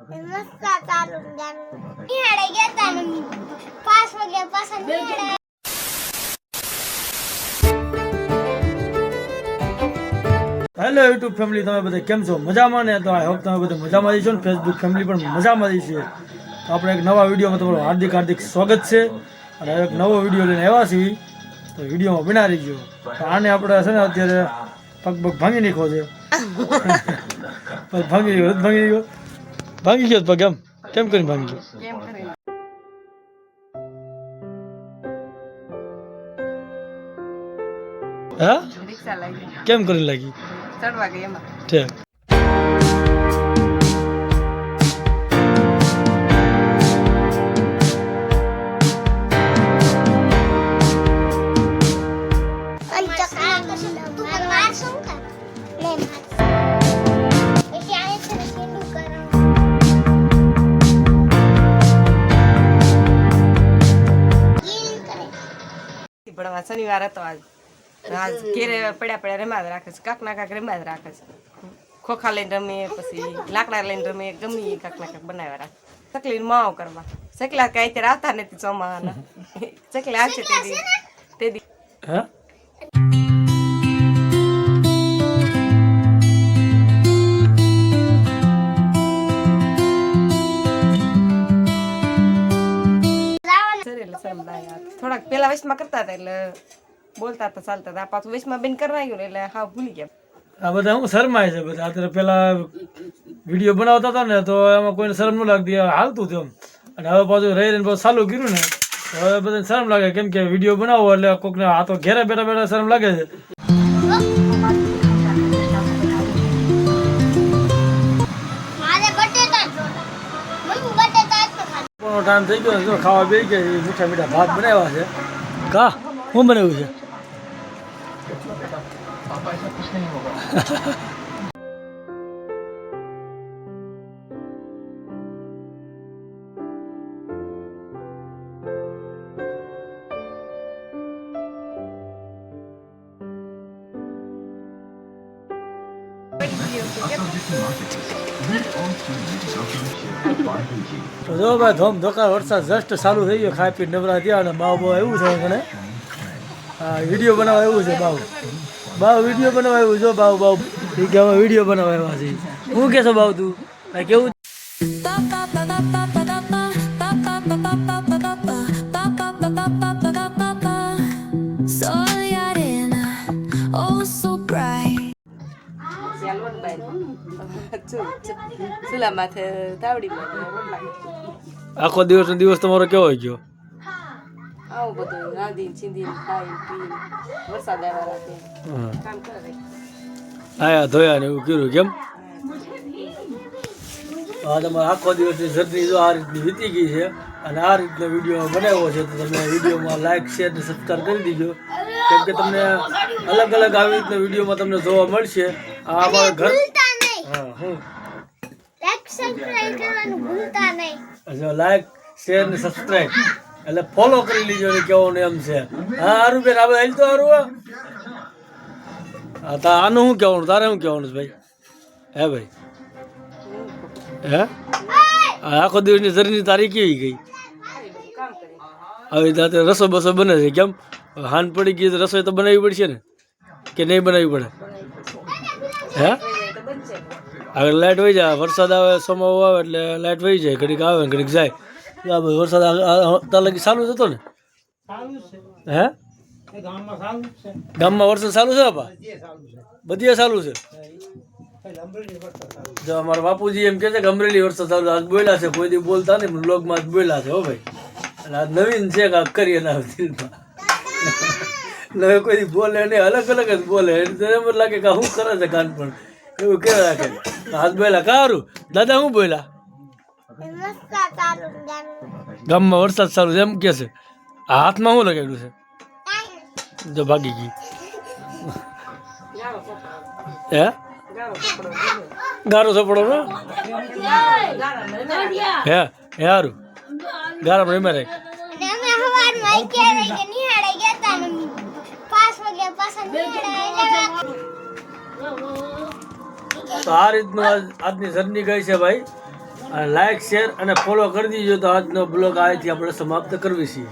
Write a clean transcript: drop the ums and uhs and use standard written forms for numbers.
मस्त चालून द्या निहाळे घेता ना मी 5 वाजेपासून निहाळे હેલો યુટ્યુબ ફેમિલી, તમે બધા કેમ છો? મજામાં ને? તો આઈ હોપ તમે બધા મજામાં જ છો ને. ફેસબુક ફેમિલી પણ મજામાં જ છે. તો આપણે એક નવા વિડીયોમાં તમારું હાર્દિક હાર્દિક સ્વાગત છે અને એક નવો વિડીયો લઈને આવ્યા છીએ. તો વિડીયોમાં બના રહીજો. તો આને આપણે છે ને અત્યારે પગ ભાંગી નાખ્યો છે. પગ ભાંગી ગયો પગ એમ કેમ કરીને ભાંગી ગયો? હા, રિક્ષા લાગી, કેમ કરીને લાગી? ચડવા ગઈ એમાં. ઠીક. ભણવા શનિવાર હતો આજ ઘેરે પડ્યા રમ્યા જ રાખે છે, કાંક ના કાંક રમ્યા જ રાખે છે. ખોખા લઈને રમે, પછી લાકડા લઈને રમે, ગમે કાંક ના કાંક બનાવ્યા રાખે. ચકલી માવ કરવા ચકલા કઈ અત્યારે આવતા નથી ચોમાના. ચકલા આવશે તે દી હા થોડાક પેલા વયસમાં કરતા હતા એટલે બોલતા હતા, ચાલતા હતા. પાછું વયસમાં બેન કરવાયું ને એટલે હા ભૂલી ગયા. આ બધા હું શરમાય છે બધા. અત્યારે પેલા વિડીયો બનાવતા હતા ને તો એમાં કોઈને શરમ ન લાગતી, હાલતું હતું એમ. અને હવે પાછું રહી રહીને પાછું ચાલુ કર્યું ને તો હવે બધાને શરમ લાગે, કેમ કે વિડીયો બનાવો એટલે કોકને આ તો ઘેરે બેઠા બેઠા શરમ લાગે છે. ટાઈમ થઈ ગયો જો ખાવા બેસી ગયા. મીઠા મીઠા ભાત બનાવ્યા છે. કા શું બનાવ્યું છે? તો જો ભાઈ ધોમધોકાર વરસાદ જસ્ટ ચાલુ થઈ ગયો. ખાઈ પી નવરા થયા અને બાવ એવું છે મને. હા, વિડીયો બનાવવા એવું છે. બાવ વિડીયો બનાવવા એવું. જો બાવ એ કે અમે વિડીયો બનાવવા આવ્યા છે. હું કે છો બાવ તું કેવું? ચૂલા માથે તાવડી આખો દિવસ તમારો કેવો ગયો? આવું બધું રાંધીને છીંધીને ખાઈ પી વરસાદ આવ્યા રાખે કામ કરે. આયા ધોયા ને એવું કર્યું કેમ? હા, તમારે આખો દિવસની જર્ની જો આ રીતની વીતી ગઈ છે અને આ રીતનો વિડીયો બનાવ્યો છે. તો તમે વિડીયોમાં લાઈક શેર ને સબસ્ક્રાઈબ કરી દીજો, કેમ કે તમને અલગ અલગ આવી રીતના વિડીયોમાં તમને જોવા મળશે. આ અમારા ઘર હા હું લાઈક સબસ્ક્રાઇબ કરવાનું ભૂલતા નહીં. લાઈક શેર ને સબસ્ક્રાઈબ એટલે ફોલો કરી લીજો ને કેવો ને એમ છે. હા હારું બેન, આપણે હાલ તો હારું. હા તા આનું શું કહેવાનું? તારે શું કહેવાનું ભાઈ? હે ભાઈ હે આખો દિવસની જર્ની તારી કેવી ગઈ? હવે તાતે રસો બસો બને છે કેમ? હાન પડી ગઈ તો રસોઈ તો બનાવવી પડશે ને કે નહીં બનાવવી પડે? હે આગળ લાઇટ વહી જાય, વરસાદ આવે, સોમાવો આવે એટલે લાઇટ વહી જાય, ઘડીક આવે ને ઘડીક જાય. વરસાદ તાર લગી ચાલુ જ હતો ને? હે ગામમાં વરસાદ ચાલુ છે બાપા? બધે ચાલુ છે. જો અમારા બાપુજી એમ કે છે કે અમરેલી વરસાદ ચાલુ આજ બોલ્યા છે. કોઈ દી બોલતા નહીં, બ્લોગમાં જ બોલ્યા છે હો ભાઈ. એટલે આજ નવીન છે કે કરીએ ના હવે કોઈ દી બોલે નહીં, અલગ અલગ જ બોલે. એમ લાગે કે શું કરે છે કાન પણ એવું કે રાખે. હાથ બોલ્યા કારું દાદા શું બોલ્યા? ગામમાં વરસાદ ચાલુ છે એમ કે છે. આ હાથમાં શું લગાડ્યું છે? જો ભાગી ગઈ. હે ગારો સપડો ને હે હારું ગારામાં રમ્યા રાખ. તો આ રીતનું આજની જર્ની ગઈ છે ભાઈ. અને લાઈક શેર અને ફોલો કરી દીજો. તો આજનો બ્લોગ અહીંથી આપણે સમાપ્ત કરવી છીએ.